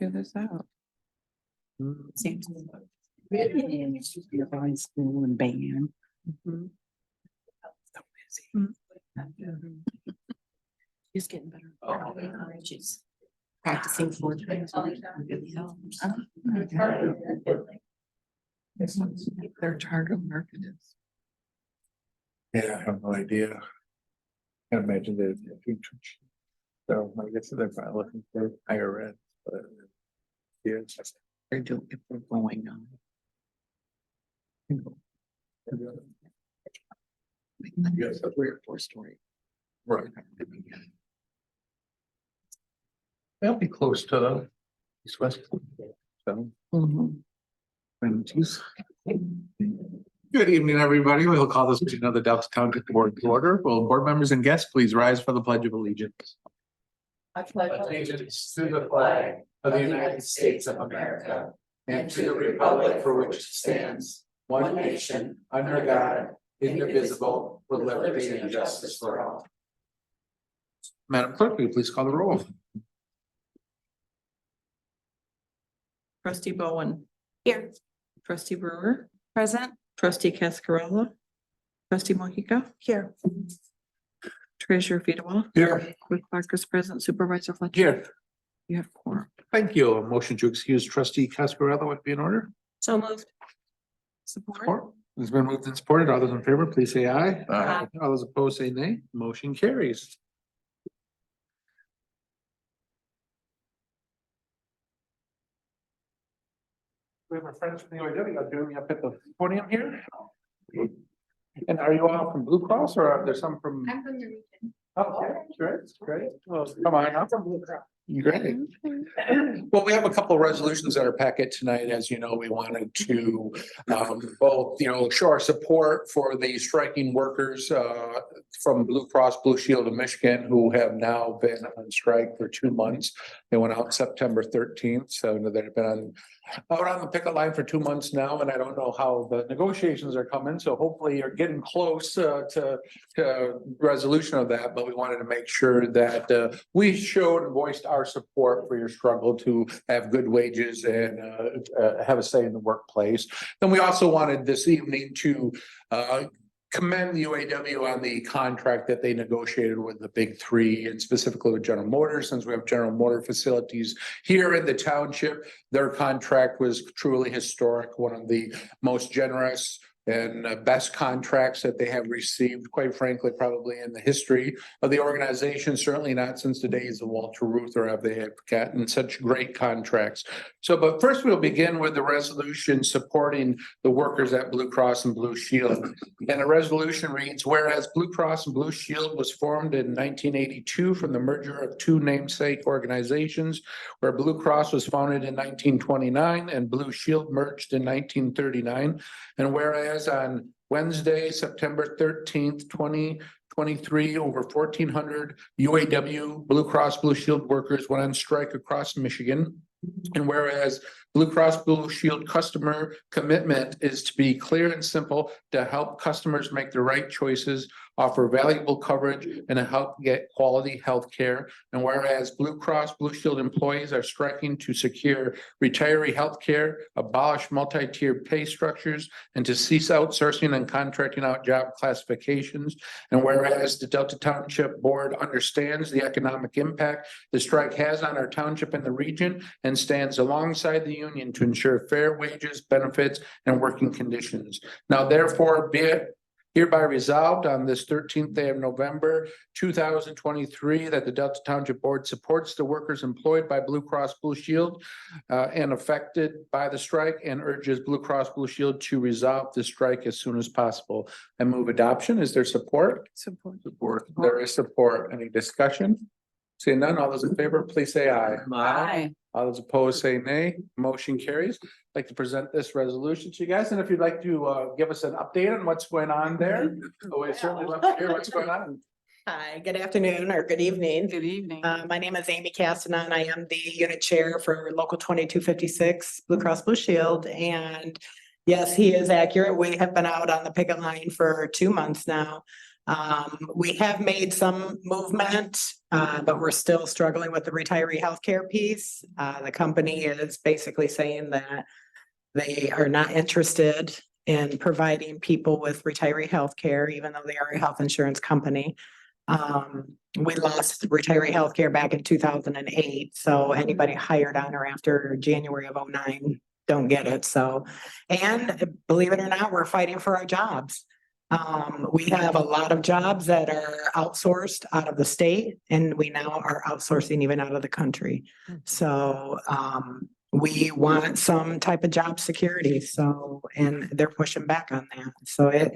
figure this out. Seems high school and band. So busy. She's getting better. She's practicing for it. Their target market is. Yeah, I have no idea. Can't imagine that. So I guess they're probably looking for higher ed, but. Yeah. They're doing if they're going on. Yes. A 3 or 4 story. Right. They'll be close to the east west. So. Good evening, everybody. We'll call this meeting of the Delta Township Board to order. Will board members and guests please rise for the Pledge of Allegiance? I pledge allegiance to the flag of the United States of America and to the republic for which it stands, one nation, under God, indivisible, with liberty and justice for all. Madam Clerk, will you please call the roll? Trustee Bowen. Here. Trustee Brewer. Present. Trustee Cascarella. Trustee Mojica. Here. Treasurer Fedewa. Here. Clerk Clark is present. Supervisor Fletcher. Here. You have quorum. Thank you. A motion to excuse trustee Cascarella would be in order. So moved. Support. It's been moved and supported. All those in favor, please say aye. Aye. All those opposed, say nay. Motion carries. We have our friends from the OIW joining me up at the podium here. And are you all from Blue Cross or are there some from? I'm from the region. Okay, great. Well, come on up. Great. Well, we have a couple of resolutions in our packet tonight. As you know, we wanted to both, show our support for the striking workers from Blue Cross Blue Shield of Michigan who have now been on strike for 2 months. They went out September 13th, so they've been out on the picket line for 2 months now, and I don't know how the negotiations are coming. So hopefully you're getting close to resolution of that, but we wanted to make sure that we showed and voiced our support for your struggle to have good wages and have a say in the workplace. Then we also wanted this evening to commend the UAW on the contract that they negotiated with the big three and specifically with General Motors. Since we have General Motor facilities here in the township, their contract was truly historic, one of the most generous and best contracts that they have received, quite frankly, probably in the history of the organization, certainly not since the days of Walter Reuther have they gotten such great contracts. So, but first we'll begin with the resolution supporting the workers at Blue Cross and Blue Shield. And the resolution reads, whereas Blue Cross and Blue Shield was formed in 1982 from the merger of two namesake organizations, where Blue Cross was founded in 1929 and Blue Shield merged in 1939. And whereas on Wednesday, September 13th, 2023, over 1,400 UAW Blue Cross Blue Shield workers went on strike across Michigan. And whereas Blue Cross Blue Shield customer commitment is to be clear and simple, to help customers make the right choices, offer valuable coverage, and to help get quality health care. And whereas Blue Cross Blue Shield employees are striking to secure retiree health care, abolish multi-tiered pay structures, and to cease outsourcing and contracting out job classifications. And whereas the Delta Township Board understands the economic impact the strike has on our township and the region and stands alongside the union to ensure fair wages, benefits, and working conditions. Now, therefore, be it hereby resolved on this 13th day of November, 2023, that the Delta Township Board supports the workers employed by Blue Cross Blue Shield and affected by the strike, and urges Blue Cross Blue Shield to resolve the strike as soon as possible. I move adoption. Is there support? Support. There is support. Any discussion? Seeing none, all those in favor, please say aye. Aye. All those opposed say nay. Motion carries. I'd like to present this resolution to you guys, and if you'd like to give us an update on what's going on there, we certainly love to hear what's going on. Hi, good afternoon or good evening. Good evening. My name is Amy Castanon. I am the unit chair for Local 2256 Blue Cross Blue Shield. And yes, he is accurate. We have been out on the picket line for 2 months now. We have made some movement, but we're still struggling with the retiree healthcare piece. The company is basically saying that they are not interested in providing people with retiree healthcare, even though they are a health insurance company. We lost retiree healthcare back in 2008, so anybody hired on or after January of 09 don't get it. So, and believe it or not, we're fighting for our jobs. We have a lot of jobs that are outsourced out of the state, and we now are outsourcing even out of the country. So, we want some type of job security, so, and they're pushing back on that. So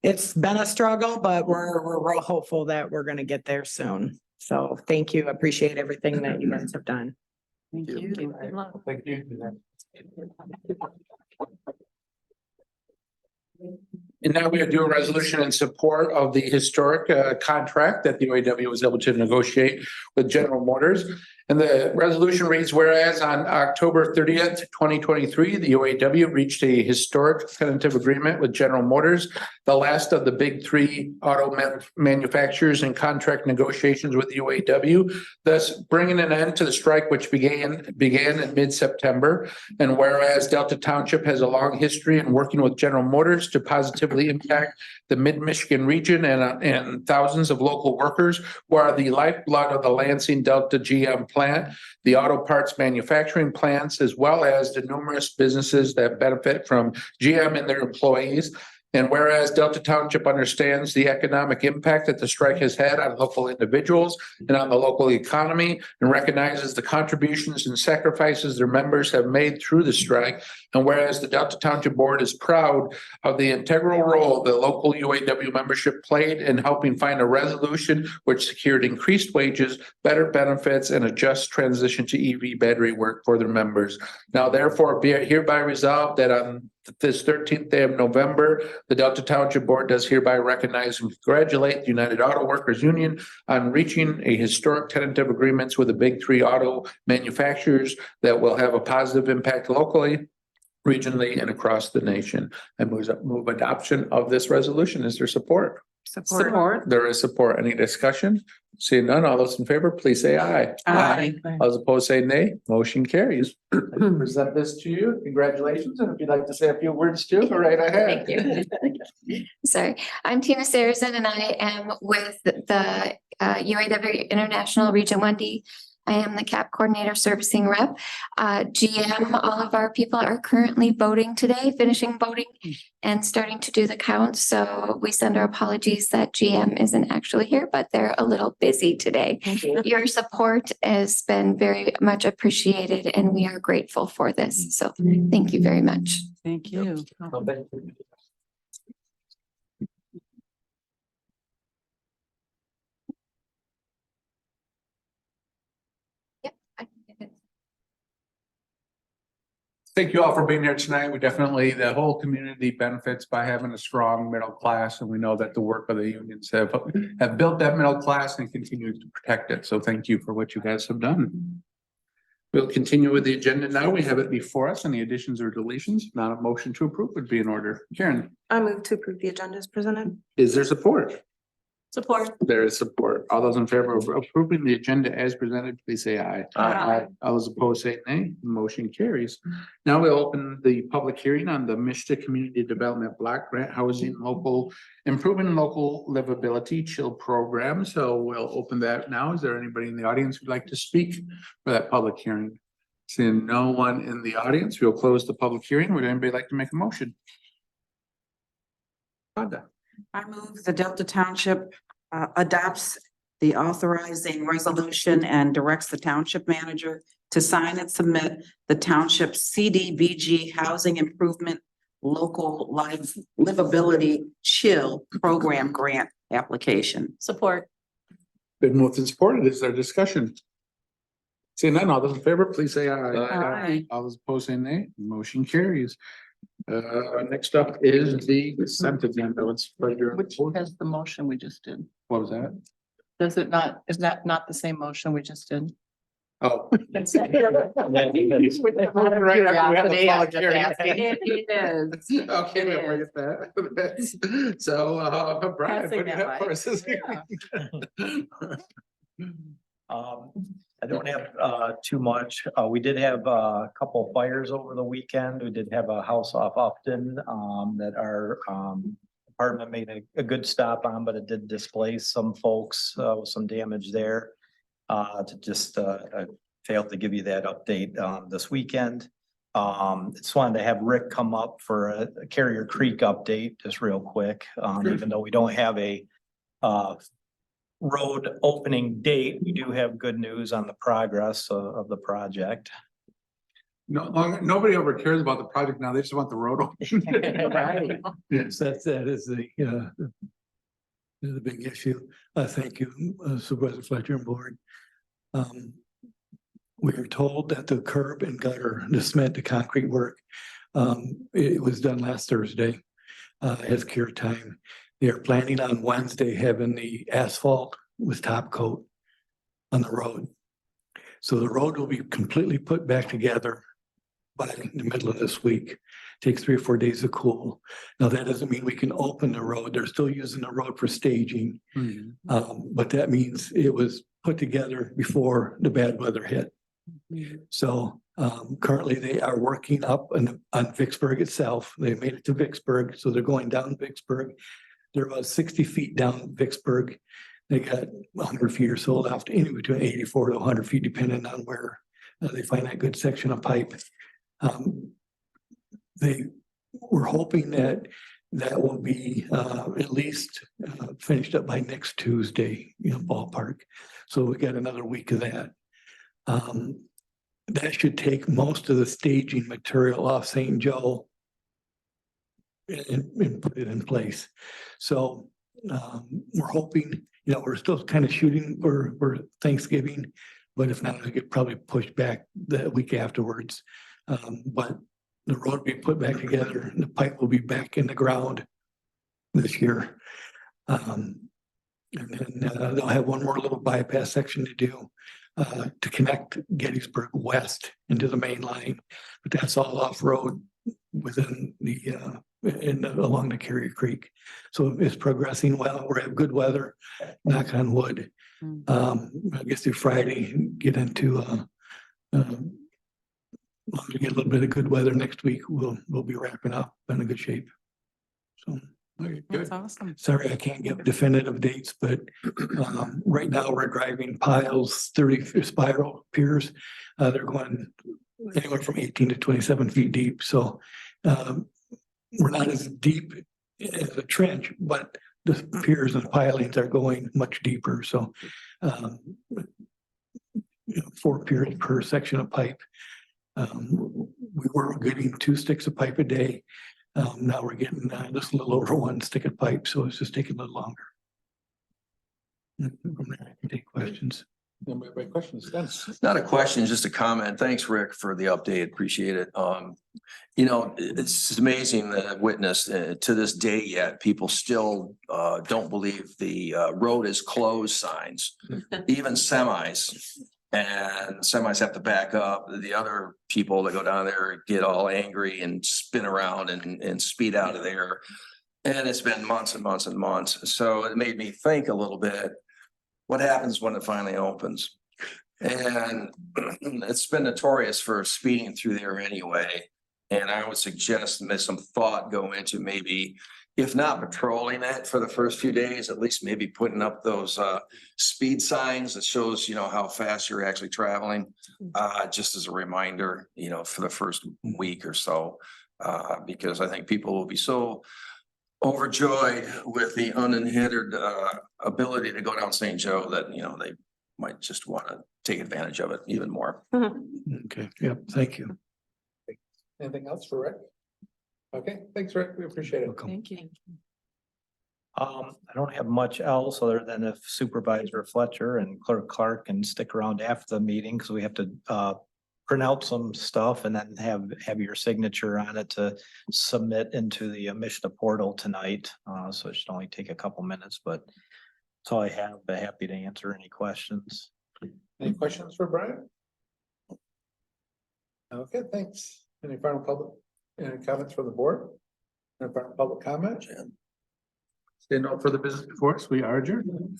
it's been a struggle, but we're real hopeful that we're gonna get there soon. So thank you, appreciate everything that you guys have done. Thank you. Thank you. And now we do a resolution in support of the historic contract that the UAW was able to negotiate with General Motors. And the resolution reads, whereas on October 30th, 2023, the UAW reached a historic tentative agreement with General Motors, the last of the big three auto manufacturers in contract negotiations with the UAW, thus bringing an end to the strike, which began in mid-September. And whereas Delta Township has a long history in working with General Motors to positively impact the mid-Michigan region and thousands of local workers who are the lifeblood of the Lansing Delta GM plant, the auto parts manufacturing plants, as well as the numerous businesses that benefit from GM and their employees. And whereas Delta Township understands the economic impact that the strike has had on local individuals and on the local economy, and recognizes the contributions and sacrifices their members have made through the strike. And whereas the Delta Township Board is proud of the integral role the local UAW membership played in helping find a resolution which secured increased wages, better benefits, and a just transition to EV battery work for their members. Now, therefore, be it hereby resolved that on this 13th day of November, the Delta Township Board does hereby recognize and congratulate the United Auto Workers Union on reaching a historic tentative agreements with the big three auto manufacturers that will have a positive impact locally, regionally, and across the nation. I move adoption of this resolution. Is there support? Support. There is support. Any discussion? Seeing none, all those in favor, please say aye. Aye. All those opposed say nay. Motion carries. Present this to you. Congratulations. And if you'd like to say a few words too, go right ahead. Thank you. Sorry, I'm Tina Saracen and I am with the UAW International Region 1D. I am the CAP coordinator servicing rep. GM, all of our people are currently voting today, finishing voting and starting to do the count. So we send our apologies that GM isn't actually here, but they're a little busy today. Your support has been very much appreciated and we are grateful for this. So thank you very much. Thank you. Thank you all for being here tonight. We definitely, the whole community benefits by having a strong middle class, and we know that the work of the unions have built that middle class and continue to protect it. So thank you for what you guys have done. We'll continue with the agenda now. We have it before us. Any additions or deletions? Not a motion to approve would be in order. Karen, I move to approve the agenda as presented. is there support? Support. There is support. All those in favor of approving the agenda as presented, please say aye. Aye. All those opposed say nay. Motion carries. Now we'll open the public hearing on the Michigan Community Development Block Grant Housing Local Improving Local Livability Chill Program. So we'll open that now. Is there anybody in the audience who'd like to speak for that public hearing? Seeing no one in the audience, we'll close the public hearing. Would anybody like to make a motion? Rhonda. I move the Delta Township adopts the authorizing resolution and directs the township manager to sign and submit the township CDBG Housing Improvement Local Livability Chill Program Grant application. Support. Been moved and supported. Is there discussion? Seeing none, all those in favor, please say aye. Aye. All those opposed say nay. Motion carries. Next up is the consent agenda. Let's spread your. Which has the motion we just did? What was that? Does it not, is that not the same motion we just did? Oh. Out of curiosity, I was just asking. It is. Okay, It we'll bring is. it back. So, Brian, Passing what do you that have for by. us this evening? I don't have too much. We did have a couple of fires over the weekend. We did have a house off Upton that our department made a good stop on, but it did displace some folks with some damage there. I failed to give you that update this weekend. Just wanted to have Rick come up for a Carrier Creek update, just real quick, even though we don't have a road opening date, we do have good news on the progress of the project. Nobody ever cares about the project now. They just want the road open. Right. Yes, that is the big issue. Thank you, Supervisor Fletcher and Board. We are told that the curb and gutter, the cement, the concrete work, it was done last Thursday. Has cure time. They are planning on Wednesday having the asphalt with top coat on the road. So the road will be completely put back together by the middle of this week. Takes 3 or 4 days to cool. Now, that doesn't mean we can open the road. They're still using the road for staging. But that means it was put together before the bad weather hit. So currently they are working up on Vicksburg itself. They made it to Vicksburg, so they're going down Vicksburg. They're about 60 feet down Vicksburg. They got 100 feet or so left, anywhere between 84 to 100 feet, depending on where they find that good section of pipe. They were hoping that will be at least finished up by next Tuesday, ballpark. So we got another week of that. That should take most of the staging material off St. Joe and put it in place. So we're hoping, we're still kind of shooting for Thanksgiving, but if not, we could probably push back the week afterwards. But the road will be put back together and the pipe will be back in the ground this year. And then they'll have one more little bypass section to do to connect Gettysburg West into the main line, but that's all off road within along the Carrier Creek. So it's progressing well. We're having good weather, knock on wood. I guess through Friday, get into we get a little bit of good weather next week. We'll be wrapping up in a good shape. So. Okay, That's good. awesome. Sorry, I can't give definitive dates, but right now we're driving piles, 30 spiral piers. They're going anywhere from 18 to 27 feet deep. So we're not as deep as a trench, but the piers and pilings are going much deeper. So 4 piers per section of pipe. We were getting 2 sticks of pipe a day. Now we're getting just a little over 1 stick of pipe, so it's just taking a little longer. From there, I can take questions. Anybody have questions? Dennis? Not a question, just a comment. Thanks, Rick, for the update. Appreciate it. It's amazing that I've witnessed to this day yet, people still don't believe the road is closed signs, even semis. And semis have to back up. The other people that go down there get all angry and spin around and speed out of there. And it's been months and months and months. So it made me think a little bit, what happens when it finally opens? And it's been notorious for speeding through there anyway. And I would suggest that some thought go into maybe, if not patrolling it for the first few days, at least maybe putting up those speed signs that shows, how fast you're actually traveling, just as a reminder, for the first week or so, because I think people will be so overjoyed with the uninhibited ability to go down St. Joe that, they might just want to take advantage of it even more. Okay, yep, thank you. Anything else for Rick? Okay, thanks, Rick. We appreciate it. Welcome. Thank you. I don't have much else other than if Supervisor Fletcher and Clerk Clark can stick around after the meeting, because we have to print out some stuff and then have your signature on it to submit into the Mishna portal tonight. So it should only take a couple minutes, but that's all I have. But happy to answer any questions. Any questions for Brian? Okay, thanks. Any comments from the board? Any final public comment? Seeing no further business before us, we are adjourned.